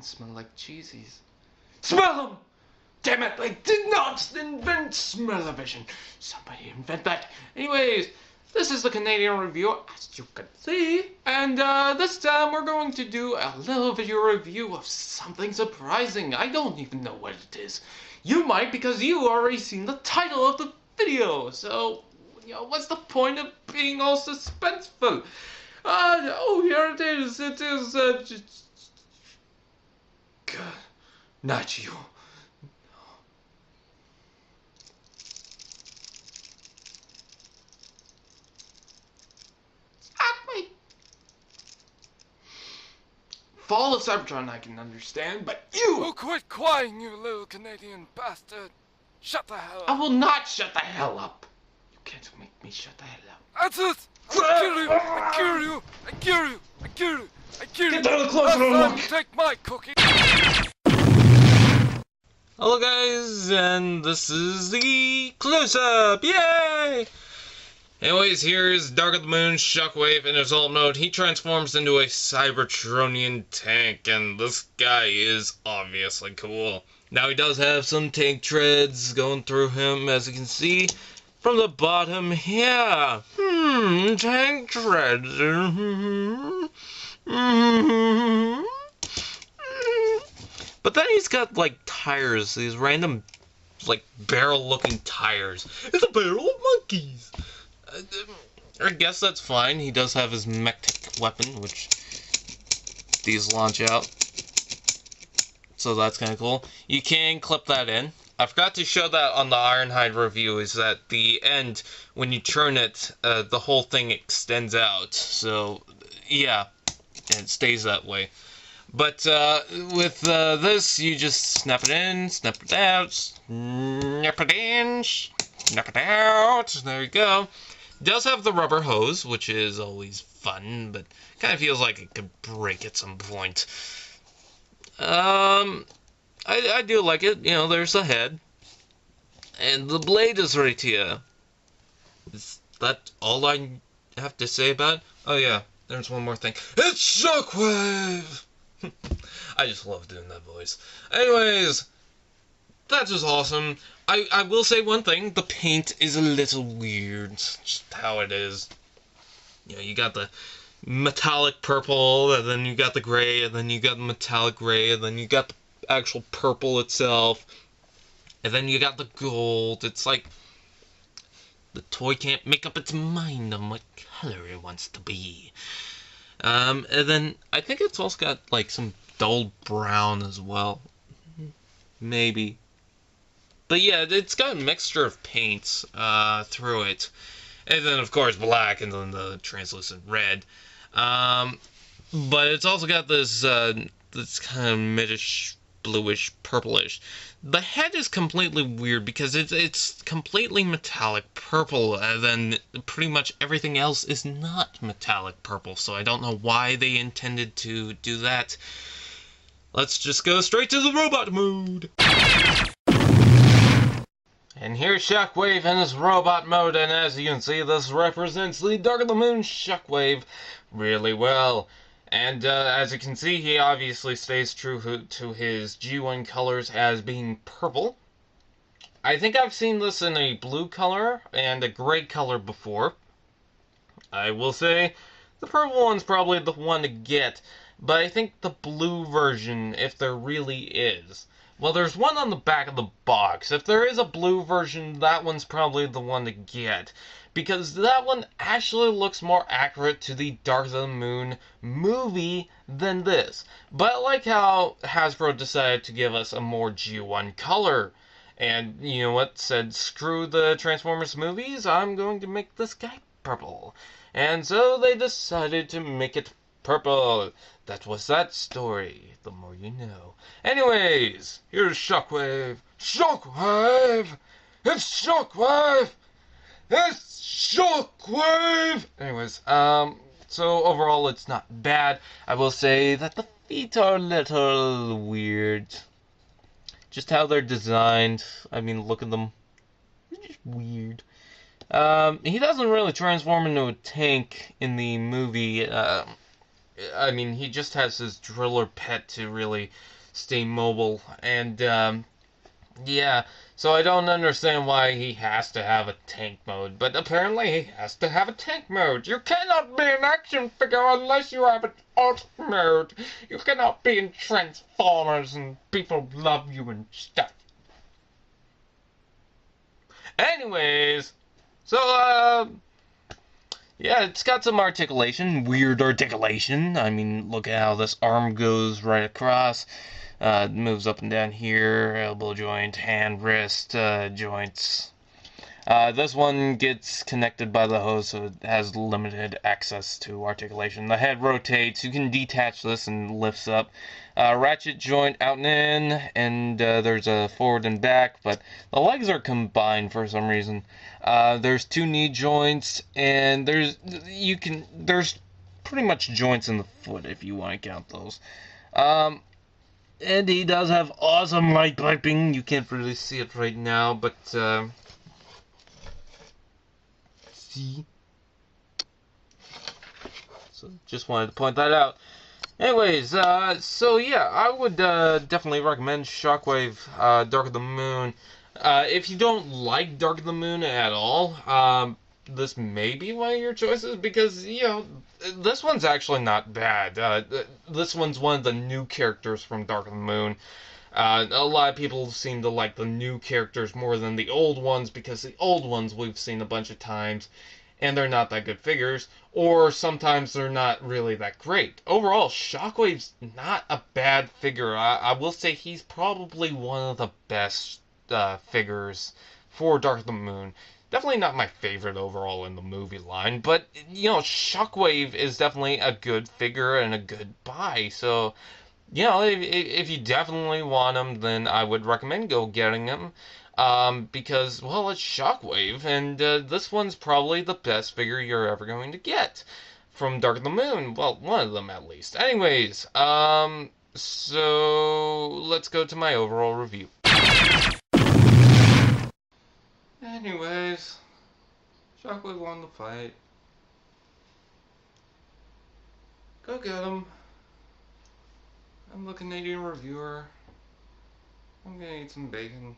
even smell like cheesies. Smell them! Damn it, I did not invent smell-o-vision. Somebody invent that. Anyways, this is the Canadian review, as you can see. And this time we're going to do a little video review of something surprising. I don't even know what it is. You might, because you already seen the title of the video. So, you know, what's the point of being all suspenseful? Oh, here it is. It is, God, not you. Fall of Cybertron I can understand, but you! Oh, quit crying, you little Canadian bastard! Shut the hell up! I will not shut the hell up! You can't make me shut the hell up. That's it! I'll kill you! I kill you! I kill you! I kill you! I kill you! Get down closer and look! Take my cookie! Hello guys, and this is the close-up! Yay! Anyways, here's Dark of the Moon, Shockwave, in assault mode. He transforms into a Cybertronian tank, and this guy is obviously cool. Now, he does have some tank treads going through him, as you can see from the bottom here. Tank treads. But then he's got, like, tires, these random, like, barrel-looking tires. It's a barrel of monkeys! I guess that's fine. He does have his mech weapon, which these launch out. So that's kind of cool. You can clip that in. I forgot to show that on the Ironhide review, is that the end, when you turn it, the whole thing extends out. So, yeah, and it stays that way. But with this, you just snap it in, snap it out, snap it in, snap it out. There you go. It does have the rubber hose, which is always fun, but kind of feels like it could break at some point. I do like it. You know, there's the head. And the blade is right here. Is that all I have to say about it? Oh yeah, there's one more thing. It's Shockwave! I just love doing that voice. Anyways, that's just awesome. I will say one thing, the paint is a little weird. It's just how it is. You know, you got the metallic purple, and then you got the gray, and then you got the metallic gray, and then you got the actual purple itself, and then you got the gold. It's like the toy can't make up its mind on what color it wants to be. And then I think it's also got like some dull brown as well. Maybe. But yeah, it's got a mixture of paints through it. And then, of course, black, and then the translucent red. But it's also got this this kind of middish, bluish, purplish. The head is completely weird because it's completely metallic purple, and then pretty much everything else is not metallic purple. So I don't know why they intended to do that. Let's just go straight to the robot mode. And here's Shockwave in his robot mode, and as you can see, this represents the Dark of the Moon Shockwave really well. And as you can see, he obviously stays true to his G1 colors as being purple. I think I've seen this in a blue color and a gray color before. I will say, the purple one's probably the one to get, but I think the blue version, if there really is. Well, there's one on the back of the box. If there is a blue version, that one's probably the one to get. Because that one actually looks more accurate to the Dark of the Moon movie than this. But I like how Hasbro decided to give us a more G1 color. And you know what? Said, screw the Transformers movies, I'm going to make this guy purple. And so they decided to make it purple. That was that story. The more you know. Anyways, here's Shockwave. Shockwave! It's Shockwave! It's Shockwave! Anyways, so overall it's not bad. I will say that the feet are a little weird. Just how they're designed. I mean, look at them. They're just weird. He doesn't really transform into a tank in the movie. I mean, he just has his driller pet to really stay mobile. And, yeah, so I don't understand why he has to have a tank mode, but apparently he has to have a tank mode. You cannot be an action figure unless you have an alt mode. You cannot be in Transformers and people love you and stuff. Anyways, so, yeah, it's got some articulation, weird articulation. I mean, look at how this arm goes right across. Moves up and down here, elbow joint, hand, wrist, joints. This one gets connected by the hose, so it has limited access to articulation. The head rotates. You can detach this and lifts up. Ratchet joint out and in, and there's a forward and back, but the legs are combined for some reason. There's 2 knee joints, and there's pretty much joints in the foot if you want to count those. And he does have awesome light piping. You can't really see it right now, but, see? So, just wanted to point that out. Anyways, so yeah, I would, definitely recommend Shockwave, Dark of the Moon. If you don't like Dark of the Moon at all, this may be one of your choices, because, you know, this one's actually not bad. This one's one of the new characters from Dark of the Moon. A lot of people seem to like the new characters more than the old ones, because the old ones we've seen a bunch of times, and they're not that good figures, or sometimes they're not really that great. Overall, Shockwave's not a bad figure. I will say he's probably one of the best figures for Dark of the Moon. Definitely not my favorite overall in the movie line, but, you know, Shockwave is definitely a good figure and a good buy. So, you know, if you definitely want him, then I would recommend go getting him. Because, well, it's Shockwave, and this one's probably the best figure you're ever going to get from Dark of the Moon. Well, one of them at least. Anyways, so let's go to my overall review. Anyways, Shockwave won the fight. Go get him. I'm the Canadian reviewer. I'm gonna eat some bacon.